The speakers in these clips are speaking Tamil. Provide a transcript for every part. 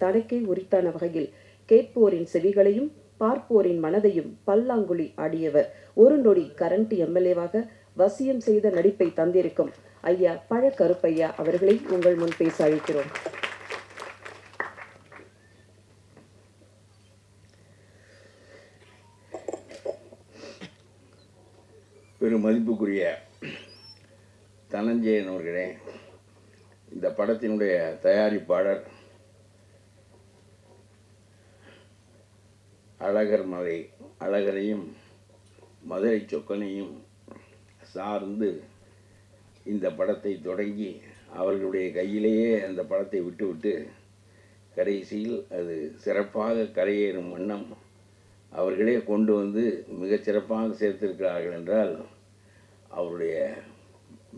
தனக்கே உரித்தான வகையில் கேட்போரின் செவிகளையும் பார்ப்போரின் மனதையும் பல்லாங்குழி ஆடியவர். ஒரு நொடி கரண்ட் எம்எல்ஏவாக வசியம் செய்த நடிப்பை தந்திருக்கும் ஐயா பழ கருப்பையா அவர்களை உங்கள் முன் பேச அழைக்கிறோம். பெரும் மதிப்புக்குரிய தனஞ்சயன் அவர்களே, இந்த படத்தினுடைய தயாரிப்பாளர் அழகரையும் மதுரை சொக்கனையும் சார்ந்து இந்த படத்தை தொடங்கி அவர்களுடைய கையிலேயே அந்த படத்தை விட்டுவிட்டு கடைசியில் அது சிறப்பாக கரையேறும் வண்ணம் அவர்களே கொண்டு வந்து மிகச்சிறப்பாக சேர்த்திருக்கிறார்கள் என்றால் அவருடைய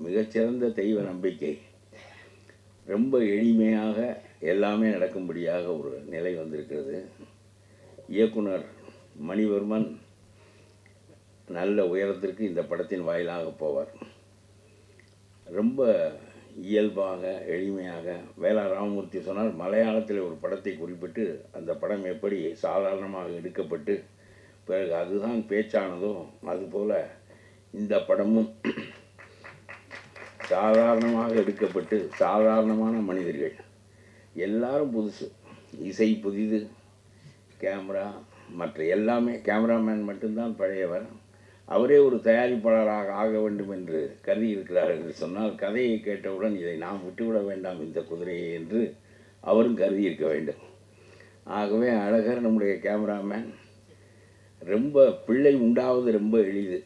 மிகச்சிறந்த தெய்வ நம்பிக்கை. ரொம்ப எளிமையாக எல்லாமே நடக்கும்படியாக ஒரு நிலை வந்திருக்கிறது. இயக்குனர் மணிவர்மன் நல்ல உயரத்திற்கு இந்த படத்தின் வாயிலாக போவார். ரொம்ப இயல்பாக எளிமையாக வேலா ராமமூர்த்தி சொன்னால் மலையாளத்தில் ஒரு படத்தை குறிப்பிட்டு அந்த படம் எப்படி சாதாரணமாக எடுக்கப்பட்டு பிறகு அதுதான் பேச்சானதோ அதுபோல் இந்த படமும் சாதாரணமாக எடுக்கப்பட்டு சாதாரணமான மனிதர்கள் எல்லாரும் புதுசு, இசை புதிது, கேமரா மற்ற எல்லாமே, கேமராமேன் மட்டும்தான் பழையவர். அவரே ஒரு தயாரிப்பாளராக ஆக வேண்டும் என்று கருதி இருக்கிறார் என்று சொன்னால் கதையை கேட்டவுடன் இதை நாம் விட்டுவிட வேண்டாம் இந்த குதிரையை என்று அவரும் கருதி இருக்க வேண்டும். ஆகவே அழகர் நம்முடைய கேமராமேன். ரொம்ப பிள்ளை உண்டாவது ரொம்ப எளிது,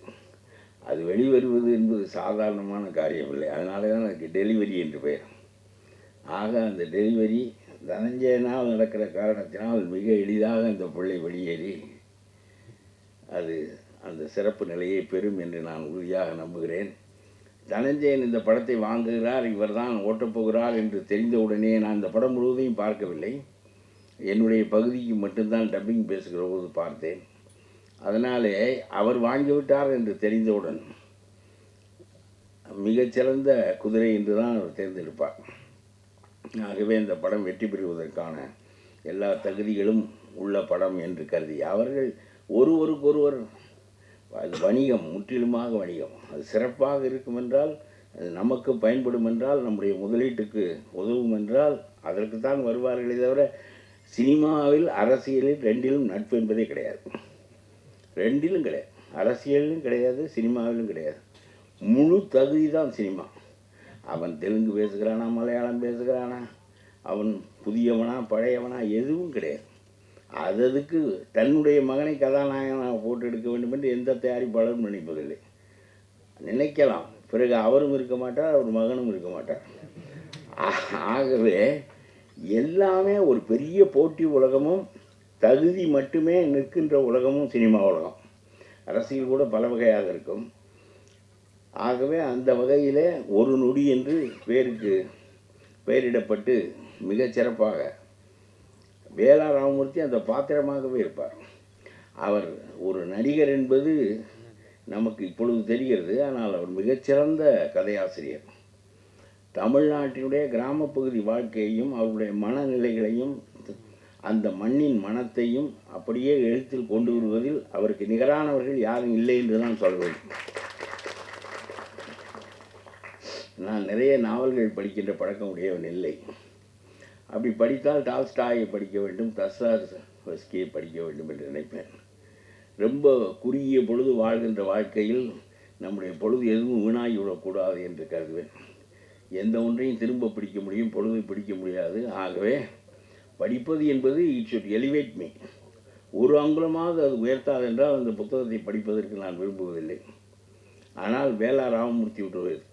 அது வெளிவருவது என்பது சாதாரணமான காரியம் இல்லை. அதனால தான் அதுக்கு டெலிவரி என்று பெயர். ஆக அந்த டெலிவரி தனஞ்சயனால் நடக்கிற காரணத்தினால் மிக எளிதாக அந்த பிள்ளை வெளியேறி அது அந்த சிறப்பு நிலையை பெறும் என்று நான் உறுதியாக நம்புகிறேன். தனஞ்சயன் இந்த படத்தை வாங்குகிறார், இவர் தான் ஓட்டப்போகிறார் என்று தெரிந்தவுடனே நான் இந்த படம் முழுவதையும் பார்க்கவில்லை. என்னுடைய பகுதிக்கு மட்டும்தான் டப்பிங் பேசுகிற போது பார்த்தேன். அதனாலே அவர் வாங்கிவிட்டார் என்று தெரிந்தவுடன் மிகச்சிறந்த குதிரை என்று தான் அவர் தேர்ந்தெடுப்பார். ஆகவே இந்த படம் வெற்றி பெறுவதற்கான எல்லா தகுதிகளும் உள்ள படம் என்று கருதி அவர்கள் ஒருவருக்கொருவர், அது வணிகம், முற்றிலுமாக வணிகம். அது சிறப்பாக இருக்கும் என்றால், அது நமக்கு பயன்படும் என்றால், நம்முடைய முதலீட்டுக்கு உதவும் என்றால் அதற்கு தான் வருவார்களே தவிர சினிமாவில் அரசியலில் ரெண்டிலும் நட்பு என்பதே கிடையாது. ரெண்டிலும் கிடையாது, அரசியலிலும் கிடையாது, சினிமாவிலும் கிடையாது. முழு தகுதி தான் சினிமா. அவன் தெலுங்கு பேசுகிறானா, மலையாளம் பேசுகிறானா, அவன் புதியவனா பழையவனா எதுவும் கிடையாது. அதுக்கு தன்னுடைய மகனை கதாநாயகனாக போட்டு எடுக்க வேண்டும் என்று எந்த தயாரிப்பாளரும் நினைப்பதில்லை. நினைக்கலாம், பிறகு அவரும் இருக்க மாட்டார், அவர் மகனும் இருக்க மாட்டார். ஆகவே எல்லாமே ஒரு பெரிய போட்டி உலகமும் தகுதி மட்டுமே நிற்கின்ற உலகமும் சினிமா உலகம். அரசியல் கூட பல வகையாக இருக்கும். ஆகவே அந்த வகையிலே ஒரு நொடி என்று பேருக்கு பெயரிடப்பட்டு மிகச்சிறப்பாக வேலா ராமமூர்த்தி அந்த பாத்திரமாகவே இருப்பார். அவர் ஒரு நடிகர் என்பது நமக்கு இப்பொழுது தெரிகிறது. ஆனால் அவர் மிகச்சிறந்த கதையாசிரியர். தமிழ்நாட்டினுடைய கிராமப்பகுதி வாழ்க்கையையும் அவருடைய மனநிலைகளையும் அந்த மண்ணின் மனத்தையும் அப்படியே எழுத்தில் கொண்டு வருவதில் அவருக்கு நிகரானவர்கள் யாரும் இல்லை என்று தான் சொல்ல வேண்டும். நான் நிறைய நாவல்கள் படிக்கின்ற பழக்கம் உடையவன் இல்லை. அப்படி படித்தால் டால்ஸ்டாயை படிக்க வேண்டும், தஸ்தாயெவ்ஸ்கியை படிக்க வேண்டும் என்று நினைப்பேன். ரொம்ப குறுகிய பொழுது வாழ்கின்ற வாழ்க்கையில் நம்முடைய பொழுது எதுவும் வீணாகிவிடக்கூடாது என்று கருதுவேன். எந்த ஒன்றையும் திரும்ப பிடிக்க முடியும், பொழுதை பிடிக்க முடியாது. ஆகவே படிப்பது என்பது இட் ஷுட் எலிவேட் மீ. ஒரு அங்குலமாக அது உயர்த்தாது என்றால் அந்த புத்தகத்தை படிப்பதற்கு நான் விரும்புவதில்லை. ஆனால் வேலா ராமமூர்த்தி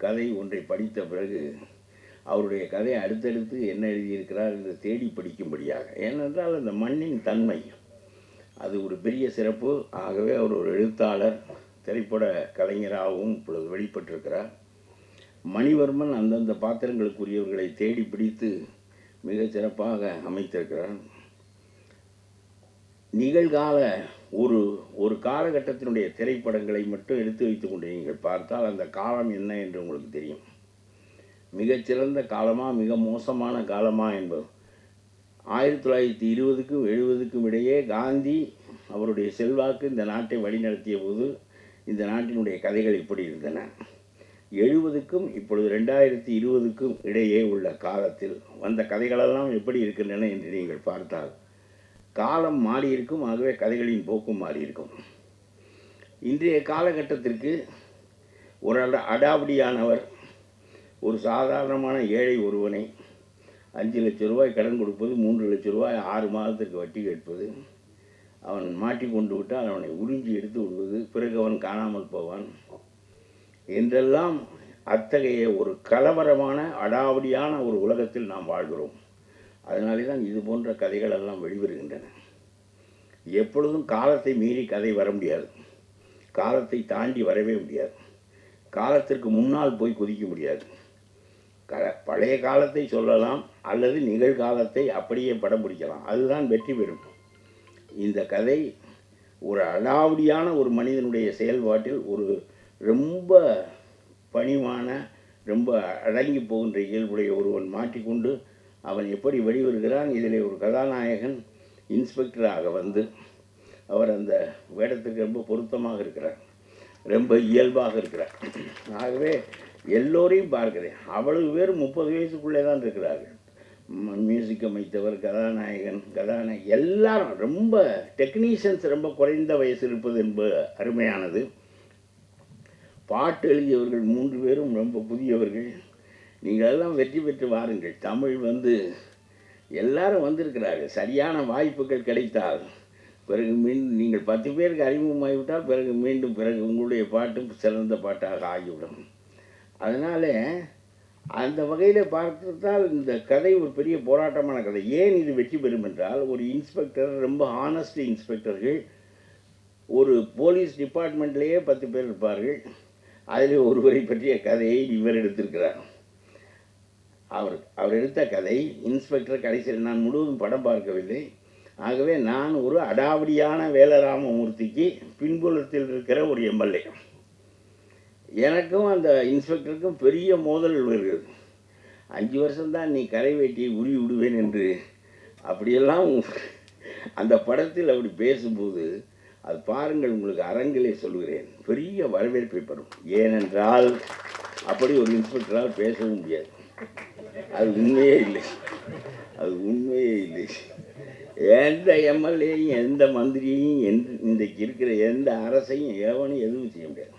கதை ஒன்றை படித்த பிறகு அவருடைய கதை அடுத்தடுத்து என்ன எழுதியிருக்கிறார் என்று தேடி படிக்கும்படியாக, ஏனென்றால் அந்த மண்ணின் தன்மை அது ஒரு பெரிய சிறப்பு. ஆகவே அவர் ஒரு எழுத்தாளர், திரைப்பட கலைஞராகவும் இப்பொழுது வெளிப்பட்டிருக்கிறார். மணிவர்மன் அந்தந்த பாத்திரங்களுக்குரியவர்களை தேடி பிடித்து மிக சிறப்பாக அமைத்திருக்கிறார். நிகழ்கால ஒரு காலகட்டத்தினுடைய திரைப்படங்களை மட்டும் எடுத்து வைத்து கொண்டு நீங்கள் பார்த்தால் அந்த காலம் என்ன என்று உங்களுக்கு தெரியும். மிகச்சிறந்த காலமா மிக மோசமான காலமா என்பது 1920க்கும் 70க்கும் இடையே காந்தி அவருடைய செல்வாக்கு இந்த நாட்டை வழிநடத்திய போது இந்த நாட்டினுடைய கதைகள் இப்படி இருந்தன. 70க்கும் இப்பொழுது 2020க்கும் இடையே உள்ள காலத்தில் வந்த கதைகளெல்லாம் எப்படி இருக்கின்றன என்று நீங்கள் பார்த்தால் காலம் மாறியிருக்கும். ஆகவே கதைகளின் போக்கும் மாறியிருக்கும். இன்றைய காலகட்டத்திற்கு ஒரு அடாவடியானவர் ஒரு சாதாரணமான ஏழை ஒருவனை 5 லட்சம் ரூபாய் கடன் கொடுப்பது, 3 லட்சம் ரூபாய் 6 மாதத்துக்கு வட்டி கேட்பது, அவன் மாட்டிக்கொண்டு விட்டால் அவனை உறிஞ்சி எடுத்து விடுவது, பிறகு அவன் காணாமல் போவான் என்றெல்லாம் அத்தகைய ஒரு கலவரமான அடாவடியான ஒரு உலகத்தில் நாம் வாழ்கிறோம். அதனாலே தான் இது போன்ற கதைகள் எல்லாம் வெளிவருகின்றன. எப்பொழுதும் காலத்தை மீறி கதை வர முடியாது, காலத்தை தாண்டி வரவே முடியாது, காலத்திற்கு முன்னால் போய் குதிக்க முடியாது. பழைய காலத்தை சொல்லலாம் அல்லது நிகழ்காலத்தை அப்படியே படம் பிடிக்கலாம், அதுதான் வெற்றி பெறும். இந்த கதை ஒரு அடாவடியான ஒரு மனிதனுடைய செயல்பாட்டில் ஒரு ரொம்ப பணிவான ரொம்ப அடங்கி போகின்ற இயல்புடைய ஒருவன் மாட்டிக்கொண்டு அவன் எப்படி வெளிவருகிறான். இதில் ஒரு கதாநாயகன் இன்ஸ்பெக்டராக வந்து அவர் அந்த வேடத்துக்கு ரொம்ப பொருத்தமாக இருக்கிறார், ரொம்ப இயல்பாக இருக்கிறார். ஆகவே எல்லோரையும் பார்க்கிறேன். அவ்வளவு பேர் 30 வயசுக்குள்ளே தான் இருக்கிறார்கள். மியூசிக் அமைத்தவர், கதாநாயகன், எல்லாரும் ரொம்ப டெக்னீஷியன்ஸ் ரொம்ப குறைந்த வயசு இருப்பது என்பது அருமையானது. பாட்டு எழுதியவர்கள் 3 பேரும் ரொம்ப புதியவர்கள். நீங்கள் எல்லாம் வெற்றி பெற்று வாருங்கள். தமிழ் எல்லாரும் வந்திருக்கிறார்கள். சரியான வாய்ப்புகள் கிடைத்தால் பிறகு மீண்டும் நீங்கள் 10 பேருக்கு அறிமுகமாகிவிட்டால் பிறகு உங்களுடைய பாட்டும் சிறந்த பாட்டாக ஆகிவிடும். அதனால் அந்த வகையில் பார்த்தால் இந்த கதை ஒரு பெரிய போராட்டமான கதை. ஏன் இது வெற்றி பெறும் என்றால், ஒரு இன்ஸ்பெக்டர், ரொம்ப ஹானஸ்ட் இன்ஸ்பெக்டர்கள், ஒரு போலீஸ் டிபார்ட்மெண்ட்லேயே 10 பேர் இருப்பார்கள். அதில் ஒருவரை பற்றிய கதையை இவர் எடுத்திருக்கிறார். அவர் எடுத்த கதை இன்ஸ்பெக்டர். கடைசியில் நான் முழுவதும் படம் பார்க்கவில்லை. ஆகவே நான் ஒரு அடாவடியான வேலராமமூர்த்திக்கு பின்புலத்தில் இருக்கிற ஒரு எம்எல்ஏ. எனக்கும் அந்த இன்ஸ்பெக்டருக்கும் பெரிய மோதல் வருகிறது. 5 வருஷம்தான் நீ கரை வேட்டியை உருவி விடுவேன் என்று அப்படியெல்லாம் அந்த படத்தில் அப்படி பேசும்போது அது பாருங்கள், உங்களுக்கு அரங்கிலே சொல்கிறேன், பெரிய வரவேற்பை பெறும். ஏனென்றால் அப்படி ஒரு இன்ஸ்பெக்டரால் பேசவும் முடியாது. அது உண்மையே இல்லை. எந்த எம்எல்ஏயும் எந்த மந்திரியையும் இன்றைக்கு இருக்கிற எந்த அரசையும் எவனும் எதுவும் செய்ய முடியாது.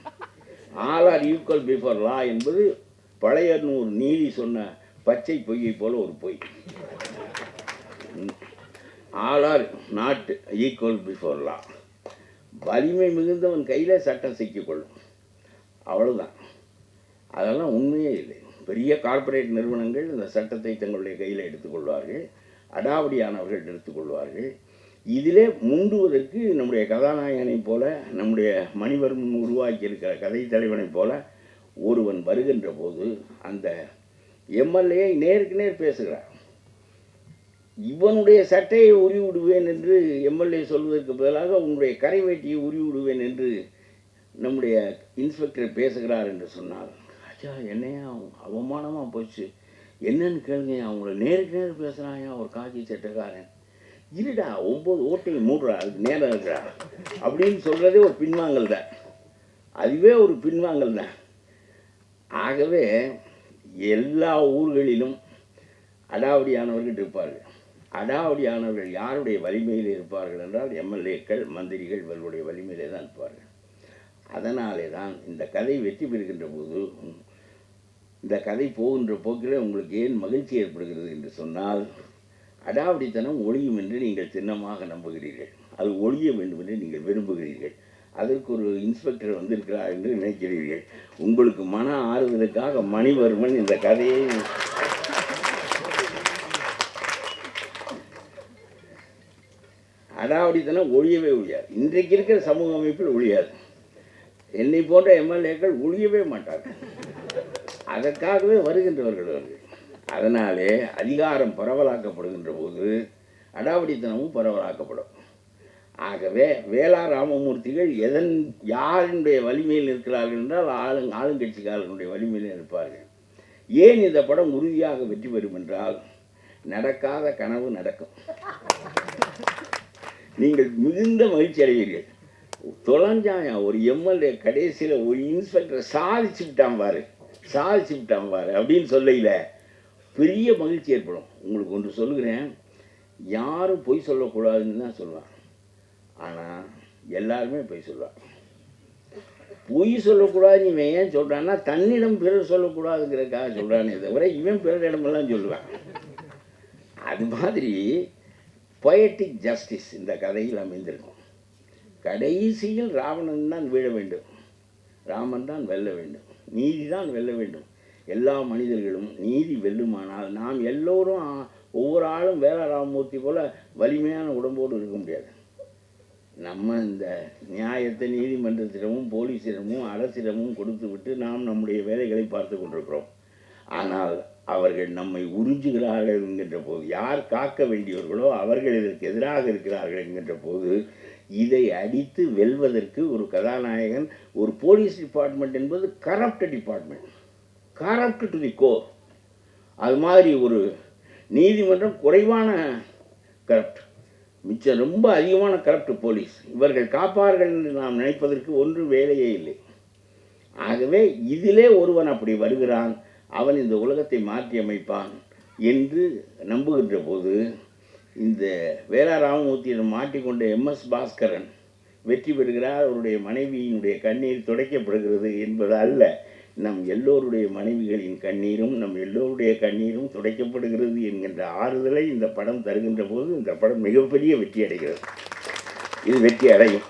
All are equal before law என்பது பழைய நீதி சொன்ன பச்சை பொய்யை போல ஒரு பொய். All are not equal before law. வலிமை மிகுந்தவன் கையில் சட்டம் சிக்கிக்கொள்ளும், அவ்வளோதான். அதெல்லாம் உண்மையே இல்லை. பெரிய கார்ப்பரேட் நிறுவனங்கள் இந்த சட்டத்தை தங்களுடைய கையில் எடுத்துக்கொள்வார்கள், அடாவடியானவர்கள் எடுத்துக்கொள்வார்கள். இதிலே முண்டுவதற்கு நம்முடைய கதாநாயகனைப் போல, நம்முடைய மணிவர்மன் உருவாக்கி இருக்கிற கதை தலைவனைப் போல ஒருவன் வருகின்ற போது அந்த எம்எல்ஏ நேருக்கு நேர் பேசுகிறார். இவனுடைய சட்டையை உருவி விடுவேன் என்று எம்எல்ஏ சொல்வதற்கு பதிலாக உன்னுடைய கரை வேட்டியை உருவி விடுவேன் என்று நம்முடைய இன்ஸ்பெக்டர் பேசுகிறார் என்று சொன்னால், ஐயா என்னையா அவமானமாக போச்சு, என்னன்னு கேளுங்க, அவங்கள நேருக்கு நேர் பேசுகிறாயா ஒரு காக்கி சட்டைக்காரன், இருடா 9 ஓட்டையும் மூடுறா, அதுக்கு நேரம் இருக்கிறா அப்படின்னு சொல்கிறதே ஒரு பின்வாங்கல் தான். அதுவே ஒரு பின்வாங்கல் தான். ஆகவே எல்லா ஊர்களிலும் அடாவடியானவர்கள் இருப்பார்கள். அடாவடியானவர்கள் யாருடைய வலிமையில் இருப்பார்கள் என்றால் எம்எல்ஏக்கள், மந்திரிகள் இவர்களுடைய வலிமையிலே தான் இருப்பார்கள். அதனாலே தான் இந்த கதை வெற்றி பெறுகின்ற போது, இந்த கதை போகின்ற போக்கில் உங்களுக்கு ஏன் மகிழ்ச்சி ஏற்படுகிறது என்று சொன்னால், அடாவடித்தனம் ஒழியும் என்று நீங்கள் திண்ணமாக நம்புகிறீர்கள், அது ஒழிய வேண்டும் என்று நீங்கள் விரும்புகிறீர்கள். அதற்கு ஒரு இன்ஸ்பெக்டர் வந்திருக்கிறார் என்று நினைக்கிறீர்கள். உங்களுக்கு மன ஆறுதலுக்காக மணிவர்மன் இந்த கதையை அடாவடித்தனம் ஒழியவே ஒழியாது. இன்றைக்கு இருக்கிற சமூக அமைப்பில் ஒழியாது. என்னை போன்ற எம்எல்ஏக்கள் ஒழியவே மாட்டார்கள். அதற்காகவே வருகின்றவர்கள் அவர்கள். அதனாலே அதிகாரம் பரவலாக்கப்படுகின்ற போது அடாவடித்தனமும் பரவலாக்கப்படும். ஆகவே வேலா ராமமூர்த்திகள் யாருடைய வலிமையில் இருக்கிறார்கள் என்றால் ஆளுங்கட்சிக்காரர்களுடைய வலிமையில் இருப்பார்கள். ஏன் இந்த படம் உறுதியாக வெற்றி பெறும் என்றால், நடக்காத கனவு நடக்கும். நீங்கள் மிகுந்த மகிழ்ச்சி அடைவீர்கள். தொலைஞ்சாயா ஒரு எம்எல்ஏ கடைசியில் ஒரு இன்ஸ்பெக்டர் சாதிச்சு விட்டான் பாரு அப்படின்னு சொல்லையில் பெரிய மகிழ்ச்சி ஏற்படும். உங்களுக்கு ஒன்று சொல்லுகிறேன், யாரும் பொய் சொல்லக்கூடாதுன்னு தான் சொல்லுவான், ஆனால் எல்லாருமே பொய் சொல்லுவான். பொய் சொல்லக்கூடாதுன்னு இவன் ஏன் சொல்கிறான்னா தன்னிடம் பிறர் சொல்லக்கூடாதுங்கிறதுக்காக சொல்கிறானே தவிர இவன் பிறரிடமெல்லாம் சொல்லுவான். அது மாதிரி பொயட்டிக் ஜஸ்டிஸ் இந்த கதையில் அமைந்திருக்கும். கடைசியில் ராவணன் தான் வீழ வேண்டும், ராமன் தான் வெல்ல வேண்டும், நீதி தான் வெல்ல வேண்டும். எல்லா மனிதர்களும் நீதி வெல்லுமானால் நாம் எல்லோரும் ஒவ்வொரு ஆளும் வேல ராமமூர்த்தி போல் வலிமையான உடம்போடு இருக்க முடியாது. நம்ம இந்த நியாயத்தை நீதிமன்றத்திடமும் போலீஸிடமும் அரசிடமும் கொடுத்து விட்டு நாம் நம்முடைய வேலைகளை பார்த்து கொண்டிருக்கிறோம். ஆனால் அவர்கள் நம்மை உறிஞ்சுகிறார்கள் என்கின்ற போது, யார் காக்க வேண்டியவர்களோ அவர்கள் இதற்கு எதிராக இருக்கிறார்கள் என்கின்ற போது, இதை அடித்து வெல்வதற்கு ஒரு கதாநாயகன், ஒரு போலீஸ் டிபார்ட்மெண்ட் என்பது corrupt department, corrupt to the core. அது மாதிரி ஒரு நீதிமன்றம் குறைவான கரப்ட், மிச்சம் ரொம்ப அதிகமான கரப்ட் போலீஸ். இவர்கள் காப்பார்கள் என்று நாம் நினைப்பதற்கு ஒன்று வேலையே இல்லை. ஆகவே இதிலே ஒருவன் அப்படி வருகிறான், அவன் இந்த உலகத்தை மாற்றி அமைப்பான் என்று நம்புகின்ற போது, இந்த வேலா ராமமூர்த்தியிடம் மாட்டிக்கொண்ட MS பாஸ்கரன் வெற்றி பெறுகிறார். அவருடைய மனைவியினுடைய கண்ணீர் துடைக்கப்படுகிறது என்பது அல்ல, நம் எல்லோருடைய மனைவிகளின் கண்ணீரும் நம் எல்லோருடைய கண்ணீரும் துடைக்கப்படுகிறது என்கின்ற ஆறுதலை இந்த படம் தருகின்ற போது இந்த படம் மிகப்பெரிய வெற்றி அடைகிறது. இது வெற்றி அடையும்.